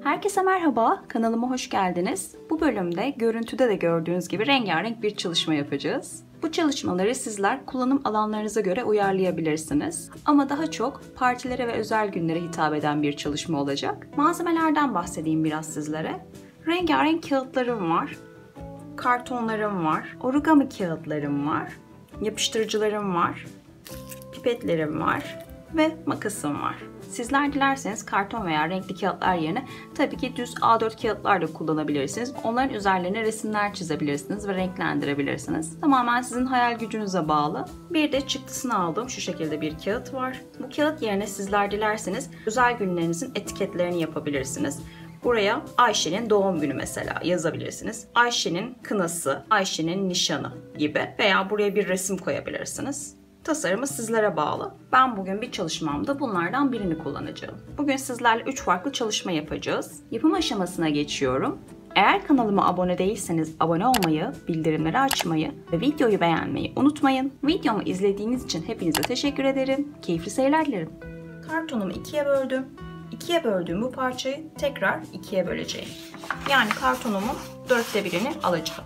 Herkese merhaba, kanalıma hoş geldiniz. Bu bölümde görüntüde de gördüğünüz gibi rengarenk bir çalışma yapacağız. Bu çalışmaları sizler kullanım alanlarınıza göre uyarlayabilirsiniz. Ama daha çok partilere ve özel günlere hitap eden bir çalışma olacak. Malzemelerden bahsedeyim biraz sizlere. Rengarenk kağıtlarım var, kartonlarım var, origami kağıtlarım var, yapıştırıcılarım var, pipetlerim var ve makasım var. Sizler dilerseniz karton veya renkli kağıtlar yerine tabii ki düz A4 kağıtlar da kullanabilirsiniz. Onların üzerlerine resimler çizebilirsiniz ve renklendirebilirsiniz. Tamamen sizin hayal gücünüze bağlı. Bir de çıktısını aldığım şu şekilde bir kağıt var. Bu kağıt yerine sizler dilerseniz özel günlerinizin etiketlerini yapabilirsiniz. Buraya Ayşe'nin doğum günü mesela yazabilirsiniz. Ayşe'nin kınası, Ayşe'nin nişanı gibi veya buraya bir resim koyabilirsiniz. Tasarımı sizlere bağlı. Ben bugün bir çalışmamda bunlardan birini kullanacağım. Bugün sizlerle 3 farklı çalışma yapacağız. Yapım aşamasına geçiyorum. Eğer kanalıma abone değilseniz abone olmayı, bildirimleri açmayı ve videoyu beğenmeyi unutmayın. Videomu izlediğiniz için hepinize teşekkür ederim. Keyifli seyirler dilerim. Kartonumu ikiye böldüm. İkiye böldüğüm bu parçayı tekrar ikiye böleceğim. Yani kartonumun 1/4'ini alacağım.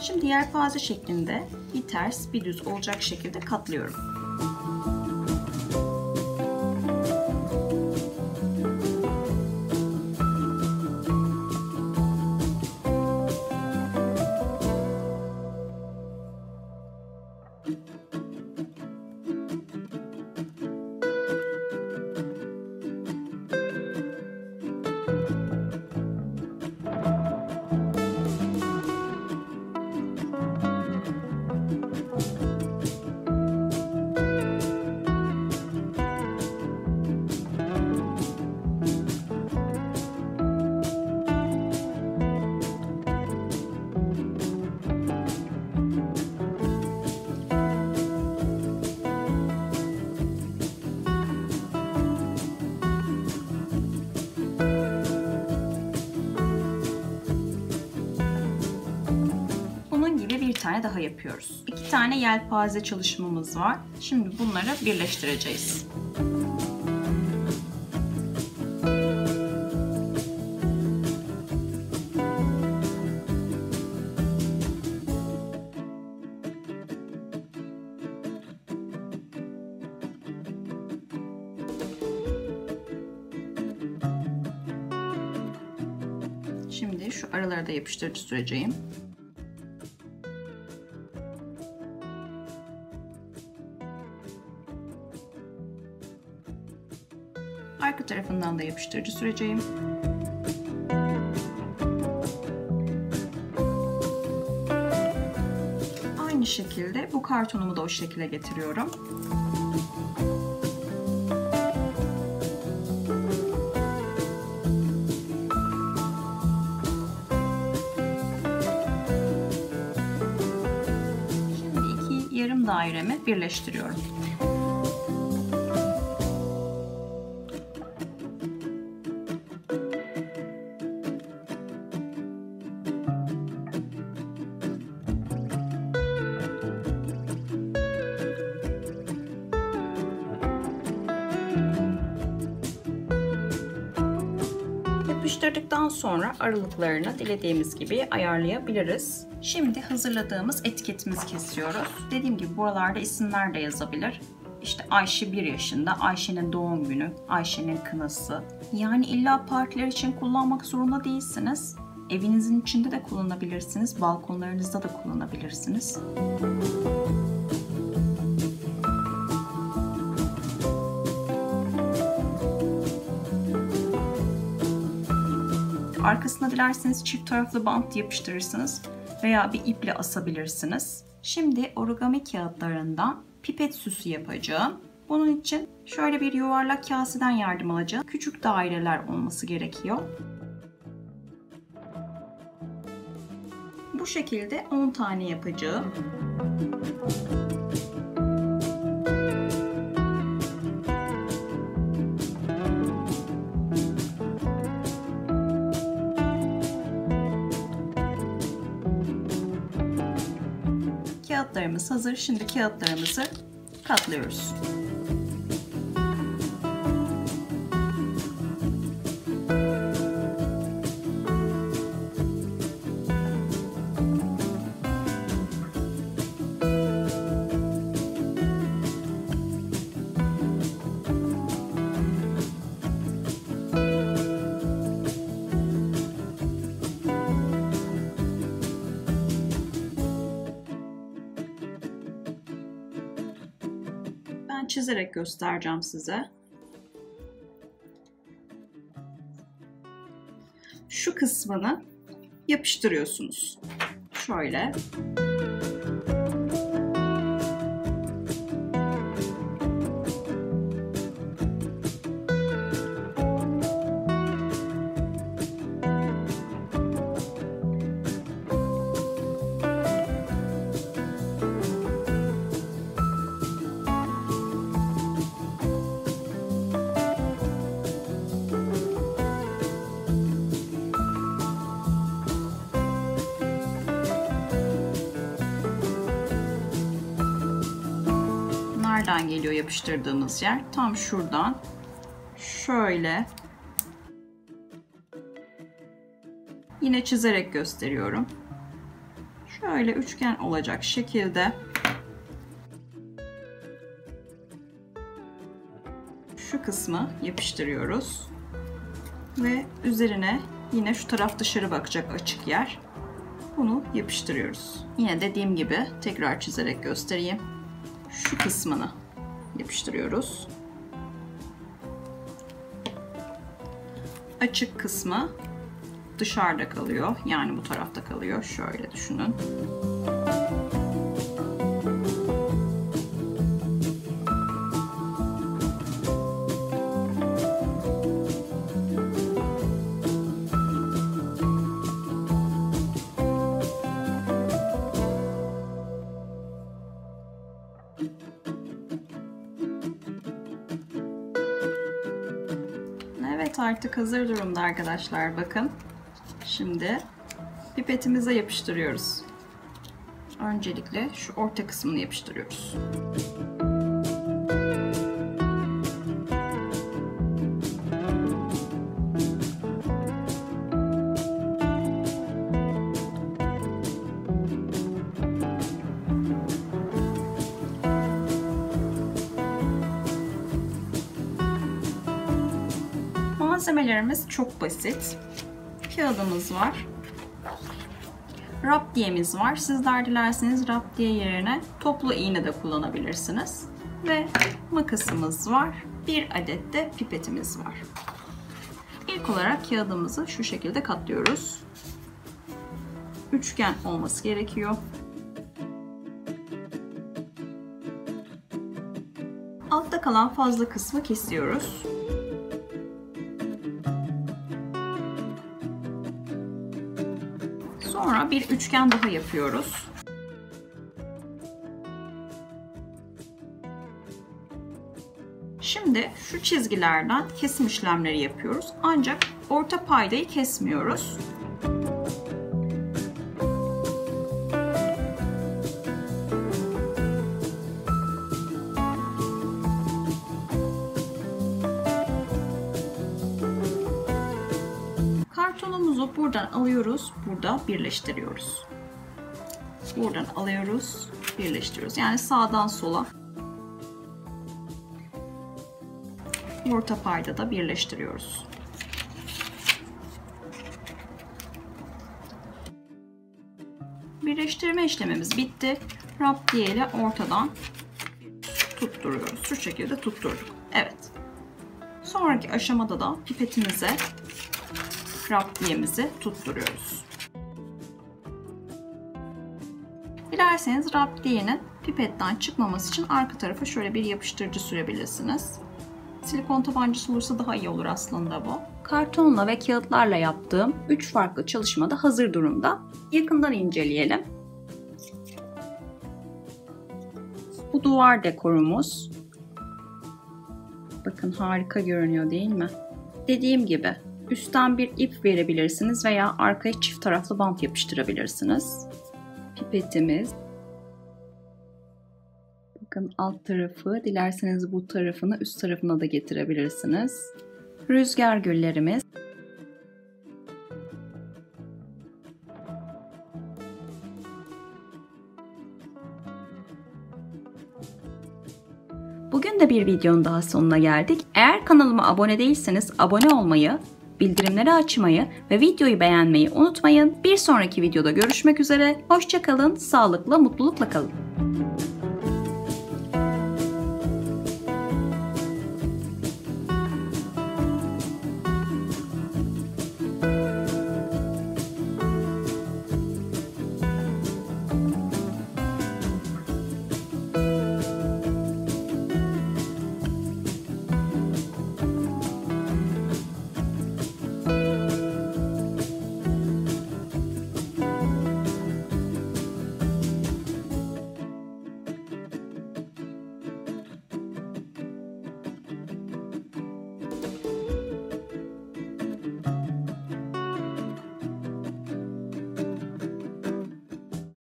Şimdi yelpaze şeklinde bir ters bir düz olacak şekilde katlıyorum. Bir tane daha yapıyoruz. 2 tane yelpaze çalışmamız var. Şimdi bunları birleştireceğiz. Şimdi şu aralara da yapıştırıcı süreceğim. Arka tarafından da yapıştırıcı süreceğim. Aynı şekilde bu kartonumu da o şekilde getiriyorum. Şimdi 2 yarım dairemi birleştiriyorum. Yapıştırdıktan sonra aralıklarını dilediğimiz gibi ayarlayabiliriz. Şimdi hazırladığımız etiketimizi kesiyoruz. Dediğim gibi buralarda isimler de yazabilir. İşte Ayşe 1 yaşında, Ayşe'nin doğum günü, Ayşe'nin kınası. Yani illa partiler için kullanmak zorunda değilsiniz. Evinizin içinde de kullanabilirsiniz, balkonlarınızda da kullanabilirsiniz. Arkasına dilerseniz çift taraflı bant yapıştırırsınız veya bir iple asabilirsiniz. Şimdi origami kağıtlarından pipet süsü yapacağım. Bunun için şöyle bir yuvarlak kaseden yardım alacağım. Küçük daireler olması gerekiyor. Bu şekilde 10 tane yapacağım. Kağıtlarımız hazır. Şimdi kağıtlarımızı katlıyoruz. Ben çizerek göstereceğim size. Şu kısmını yapıştırıyorsunuz. Şöyle. Nereden geliyor yapıştırdığımız yer? Tam şuradan. Şöyle. Yine çizerek gösteriyorum. Şöyle üçgen olacak şekilde şu kısmı yapıştırıyoruz. Ve üzerine yine şu taraf dışarı bakacak açık yer. Bunu yapıştırıyoruz. Yine dediğim gibi tekrar çizerek göstereyim. Şu kısmını yapıştırıyoruz. Açık kısmı dışarıda kalıyor. Yani bu tarafta kalıyor. Şöyle düşünün. Evet, artık hazır durumda arkadaşlar. Bakın. Şimdi pipetimize yapıştırıyoruz. Öncelikle şu orta kısmını yapıştırıyoruz. Malzemelerimiz çok basit. Kağıdımız var. Raptiyemiz var. Sizler dilerseniz raptiye yerine toplu iğne de kullanabilirsiniz. Ve makasımız var. Bir adet de pipetimiz var. İlk olarak kağıdımızı şu şekilde katlıyoruz. Üçgen olması gerekiyor. Altta kalan fazla kısmı kesiyoruz. Sonra bir üçgen daha yapıyoruz. Şimdi şu çizgilerden kesim işlemleri yapıyoruz. Ancak orta paydayı kesmiyoruz. Kartonumuzu buradan alıyoruz, burada birleştiriyoruz. Buradan alıyoruz, birleştiriyoruz. Yani sağdan sola. Orta payda da birleştiriyoruz. Birleştirme işlemimiz bitti. Raptiye ile ortadan tutturuyoruz. Şu şekilde tutturduk. Evet. Sonraki aşamada da pipetimize raptiyemizi tutturuyoruz. Dilerseniz raptiyenin pipetten çıkmaması için arka tarafa şöyle bir yapıştırıcı sürebilirsiniz. Silikon tabancası olursa daha iyi olur aslında bu. Kartonla ve kağıtlarla yaptığım 3 farklı çalışma da hazır durumda. Yakından inceleyelim. Bu duvar dekorumuz. Bakın harika görünüyor değil mi? Dediğim gibi üstten bir ip verebilirsiniz veya arkaya çift taraflı bant yapıştırabilirsiniz. Pipetimiz. Bakın alt tarafı, dilerseniz bu tarafını üst tarafına da getirebilirsiniz. Rüzgar güllerimiz. Bugün de bir videonun daha sonuna geldik. Eğer kanalıma abone değilseniz abone olmayı, bildirimleri açmayı ve videoyu beğenmeyi unutmayın. Bir sonraki videoda görüşmek üzere. Hoşça kalın, sağlıkla, mutlulukla kalın.